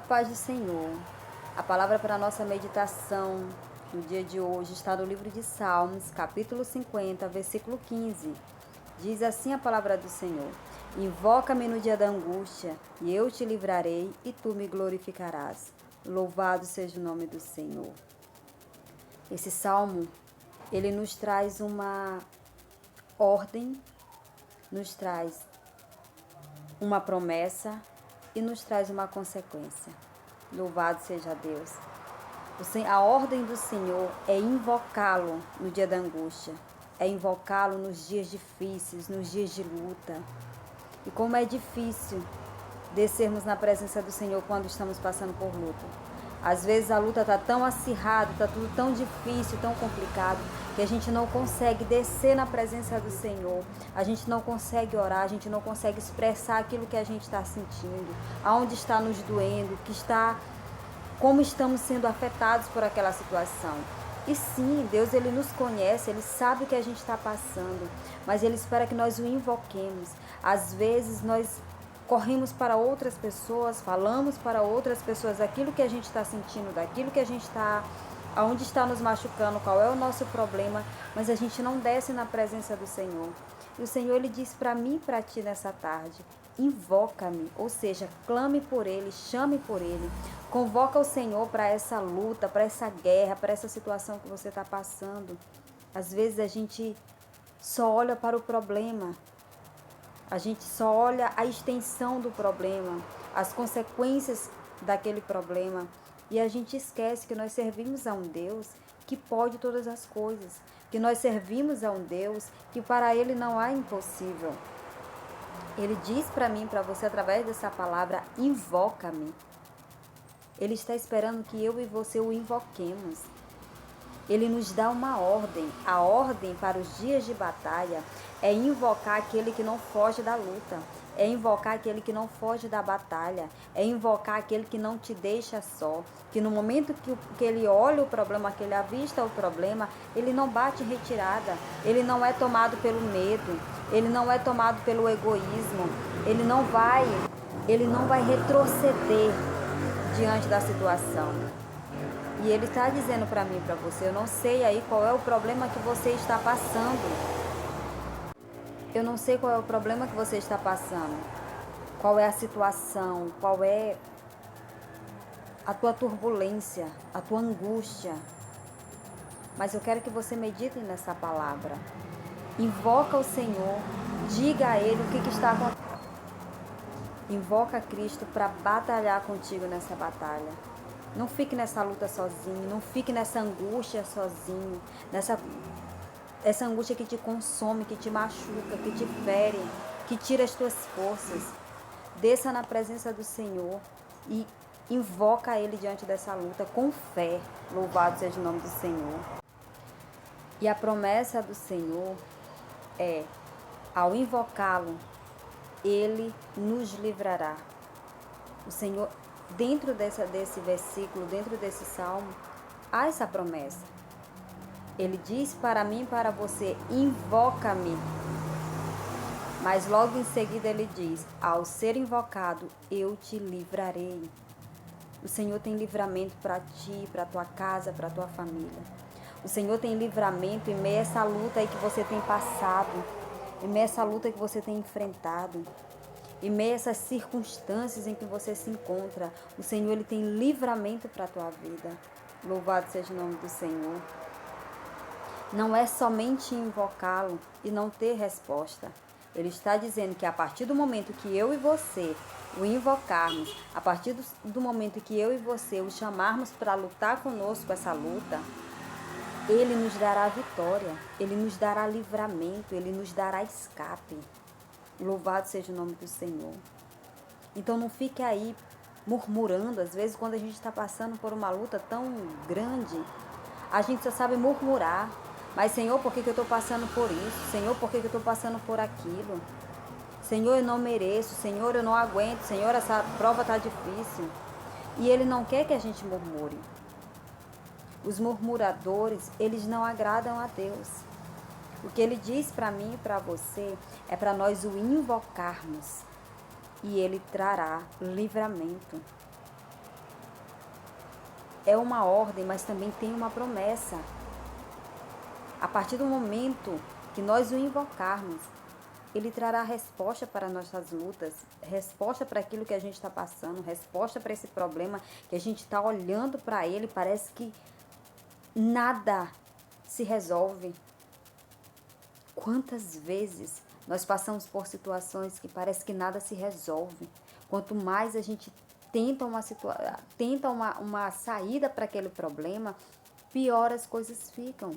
paz do Senhor. A palavra para a nossa meditação no dia de hoje está no livro de Salmos, capítulo 50, versículo 15. Diz assim a palavra do Senhor: Invoca-me no dia da angústia, e eu te livrarei, e tu me glorificarás. Louvado seja o nome do Senhor. Esse salmo, ele nos traz uma ordem, nos traz uma promessa e nos traz uma consequência. Louvado seja Deus. A ordem do Senhor é invocá-lo no dia da angústia, é invocá-lo nos dias difíceis, nos dias de luta. E como é difícil descermos na presença do Senhor quando estamos passando por luta. Às vezes a luta está tão acirrada, está tudo tão difícil, tão complicado, que a gente não consegue descer na presença do Senhor. A gente não consegue orar, a gente não consegue expressar aquilo que a gente está sentindo, aonde está nos doendo, como estamos sendo afetados por aquela situação. E sim, Deus, Ele nos conhece, Ele sabe o que a gente está passando, mas Ele espera que nós o invoquemos. Às vezes nós corremos para outras pessoas, falamos para outras pessoas aquilo que a gente está sentindo, daquilo que a gente está, aonde está nos machucando, qual é o nosso problema, mas a gente não desce na presença do Senhor. E o Senhor, Ele diz para mim e para ti nessa tarde: invoca-me, ou seja, clame por Ele, chame por Ele, convoca o Senhor para essa luta, para essa guerra, para essa situação que você está passando. Às vezes a gente só olha para o problema, a gente só olha a extensão do problema, as consequências daquele problema, e a gente esquece que nós servimos a um Deus que pode todas as coisas, que nós servimos a um Deus que para Ele não há impossível. Ele diz para mim, para você, através dessa palavra: invoca-me. Ele está esperando que eu e você o invoquemos. Ele nos dá uma ordem. A ordem para os dias de batalha é invocar aquele que não foge da luta, é invocar aquele que não foge da batalha, é invocar aquele que não te deixa só, que no momento que ele olha o problema, que ele avista o problema, ele não bate em retirada, ele não é tomado pelo medo, ele não é tomado pelo egoísmo, ele não vai retroceder diante da situação. E Ele está dizendo para mim e para você: eu não sei aí qual é o problema que você está passando. Eu não sei qual é o problema que você está passando. Qual é a situação, qual é a tua turbulência, a tua angústia. Mas eu quero que você medite nessa palavra. Invoca o Senhor, diga a Ele o que está acontecendo. Invoca Cristo para batalhar contigo nessa batalha. Não fique nessa luta sozinho, não fique nessa angústia sozinho, essa angústia que te consome, que te machuca, que te fere, que tira as tuas forças. Desça na presença do Senhor e invoca Ele diante dessa luta com fé. Louvado seja o nome do Senhor. E a promessa do Senhor é: ao invocá-lo, Ele nos livrará. O Senhor, dentro desse versículo, dentro desse salmo, há essa promessa. Ele diz para mim e para você: invoca-me. Mas logo em seguida ele diz: ao ser invocado, eu te livrarei. O Senhor tem livramento para ti, para tua casa, para tua família. O Senhor tem livramento em meio a essa luta aí que você tem passado, em meio a essa luta que você tem enfrentado, em meio a essas circunstâncias em que você se encontra. O Senhor, Ele tem livramento para a tua vida. Louvado seja o nome do Senhor. Não é somente invocá-lo e não ter resposta. Ele está dizendo que a partir do momento que eu e você o invocarmos, a partir do momento que eu e você o chamarmos para lutar conosco essa luta, Ele nos dará vitória, Ele nos dará livramento, Ele nos dará escape. Louvado seja o nome do Senhor. Então não fique aí murmurando. Às vezes quando a gente está passando por uma luta tão grande, a gente só sabe murmurar. Mas Senhor, por que eu estou passando por isso? Senhor, por que eu estou passando por aquilo? Senhor, eu não mereço. Senhor, eu não aguento. Senhor, essa prova está difícil. E Ele não quer que a gente murmure. Os murmuradores, eles não agradam a Deus. O que Ele diz para mim e para você é para nós o invocarmos e Ele trará livramento. é uma ordem, mas também tem uma promessa. A partir do momento que nós o invocarmos, Ele trará resposta para nossas lutas, resposta para aquilo que a gente está passando, resposta para esse problema que a gente está olhando para ele, parece que nada se resolve. Quantas vezes nós passamos por situações que parece que nada se resolve? Quanto mais a gente tenta uma saída para aquele problema, pior as coisas ficam.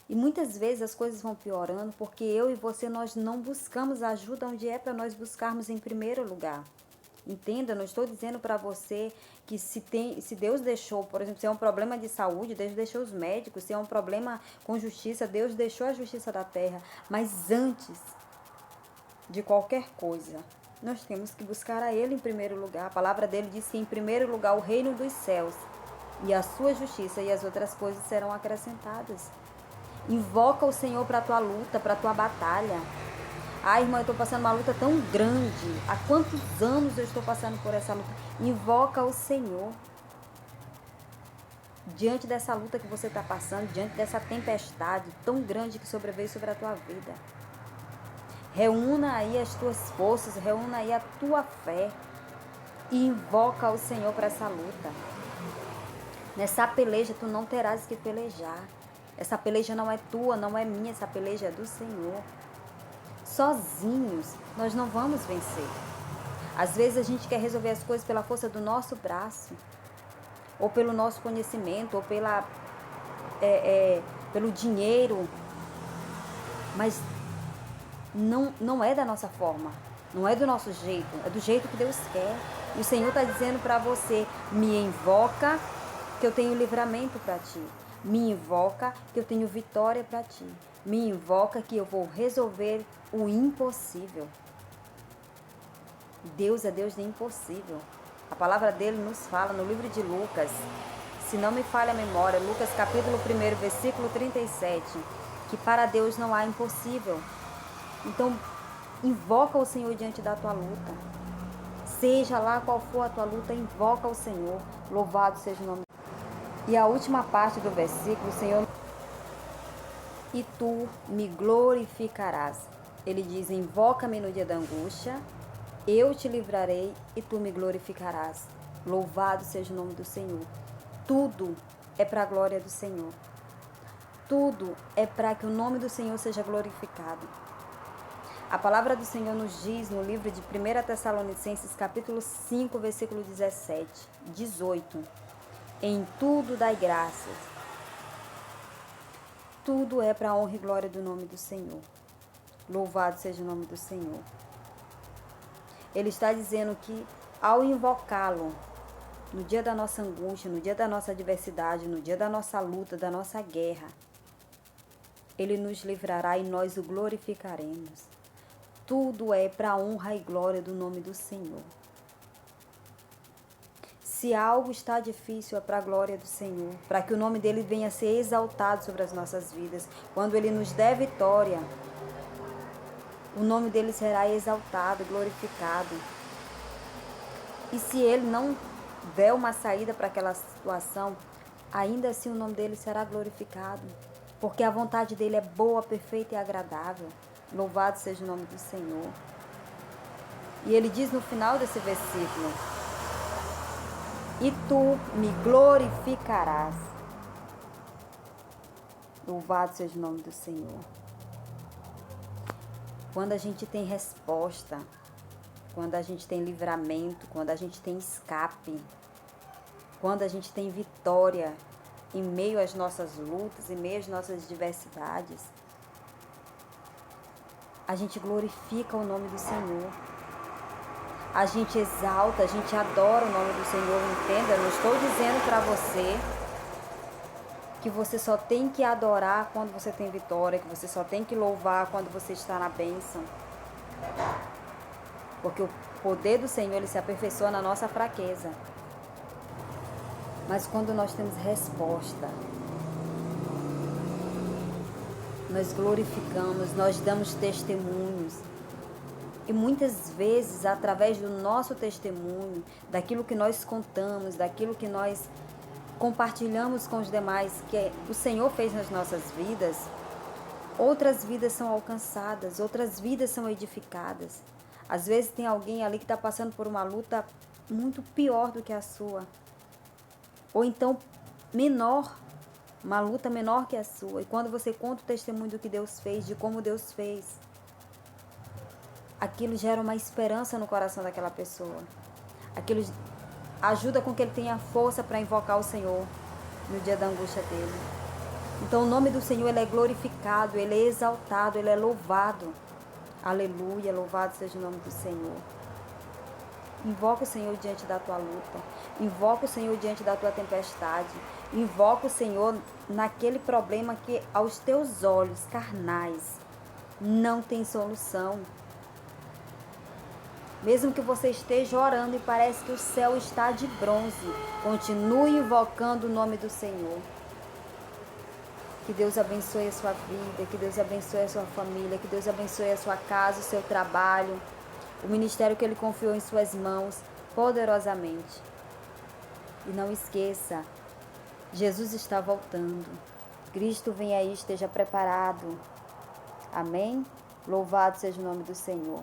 E muitas vezes as coisas vão piorando porque eu e você, nós não buscamos ajuda onde é para nós buscarmos em primeiro lugar. Entenda, não estou dizendo para você que se Deus deixou, por exemplo, se é um problema de saúde, Deus deixou os médicos, se é um problema com justiça, Deus deixou a justiça da terra. Mas antes de qualquer coisa, nós temos que buscar a Ele em primeiro lugar. A palavra dele diz que em primeiro lugar o reino dos céus e a sua justiça e as outras coisas serão acrescentadas. Invoca o Senhor para a tua luta, para a tua batalha. Irmã, eu estou passando uma luta tão grande. Há quantos anos eu estou passando por essa luta? Invoca o Senhor. Diante dessa luta que você está passando, diante dessa tempestade tão grande que sobreveio sobre a tua vida. Reúna aí as tuas forças, reúna aí a tua fé e invoca o Senhor para essa luta. Nessa peleja tu não terás que pelejar. Essa peleja não é tua, não é minha, essa peleja é do Senhor. Sozinhos nós não vamos vencer. Às vezes a gente quer resolver as coisas pela força do nosso braço, ou pelo nosso conhecimento, ou pelo dinheiro, mas não é da nossa forma, não é do nosso jeito, é do jeito que Deus quer. E o Senhor está dizendo para você: me invoca que eu tenho livramento para ti. Me invoca que eu tenho vitória para ti. Me invoca que eu vou resolver o impossível. Deus é Deus de impossível. A palavra dele nos fala no livro de Lucas, se não me falha a memória, Lucas capítulo 1, versículo 37, que para Deus não há impossível. Então, invoca o Senhor diante da tua luta. Seja lá qual for a tua luta, invoca o Senhor. Louvado seja o nome. E a última parte do versículo, o Senhor: e tu me glorificarás. Ele diz: invoca-me no dia da angústia, eu te livrarei e tu me glorificarás. Louvado seja o nome do Senhor. Tudo é para a glória do Senhor. Tudo é para que o nome do Senhor seja glorificado. A palavra do Senhor nos diz no livro de 1 Tessalonicenses, capítulo 5, versículo 17, 18. Em tudo dai graças. Tudo é para a honra e glória do nome do Senhor. Louvado seja o nome do Senhor. Ele está dizendo que ao invocá-lo, no dia da nossa angústia, no dia da nossa adversidade, no dia da nossa luta, da nossa guerra, Ele nos livrará e nós o glorificaremos. Tudo é para a honra e glória do nome do Senhor. Se algo está difícil, é para a glória do Senhor, para que o nome dele venha a ser exaltado sobre as nossas vidas. Quando ele nos der vitória, o nome dele será exaltado, glorificado. E se ele não der uma saída para aquela situação, ainda assim o nome dele será glorificado, porque a vontade dele é boa, perfeita e agradável. Louvado seja o nome do Senhor. E ele diz no final desse versículo: e tu me glorificarás. Louvado seja o nome do Senhor. Quando a gente tem resposta, quando a gente tem livramento, quando a gente tem escape, quando a gente tem vitória em meio às nossas lutas, em meio às nossas diversidades, a gente glorifica o nome do Senhor. A gente exalta, a gente adora o nome do Senhor, entenda? Eu não estou dizendo para você que você só tem que adorar quando você tem vitória, que você só tem que louvar quando você está na bênção. Porque o poder do Senhor, ele se aperfeiçoa na nossa fraqueza. Mas quando nós temos resposta, nós glorificamos, nós damos testemunhos. E muitas vezes, através do nosso testemunho, daquilo que nós contamos, daquilo que nós compartilhamos com os demais, que o Senhor fez nas nossas vidas, outras vidas são alcançadas, outras vidas são edificadas. Às vezes tem alguém ali que está passando por uma luta muito pior do que a sua. Ou então menor, uma luta menor que a sua. E quando você conta o testemunho do que Deus fez, de como Deus fez, aquilo gera uma esperança no coração daquela pessoa. Aquilo ajuda com que ele tenha força para invocar o Senhor no dia da angústia dele. Então o nome do Senhor, ele é glorificado, ele é exaltado, ele é louvado. Aleluia, louvado seja o nome do Senhor. Invoca o Senhor diante da tua luta. Invoca o Senhor diante da tua tempestade. Invoca o Senhor naquele problema que aos teus olhos carnais não tem solução. Mesmo que você esteja orando e parece que o céu está de bronze, continue invocando o nome do Senhor. Que Deus abençoe a sua vida, que Deus abençoe a sua família, que Deus abençoe a sua casa, o seu trabalho, o ministério que Ele confiou em suas mãos poderosamente. E não esqueça, Jesus está voltando. Cristo vem aí, esteja preparado. Amém? Louvado seja o nome do Senhor.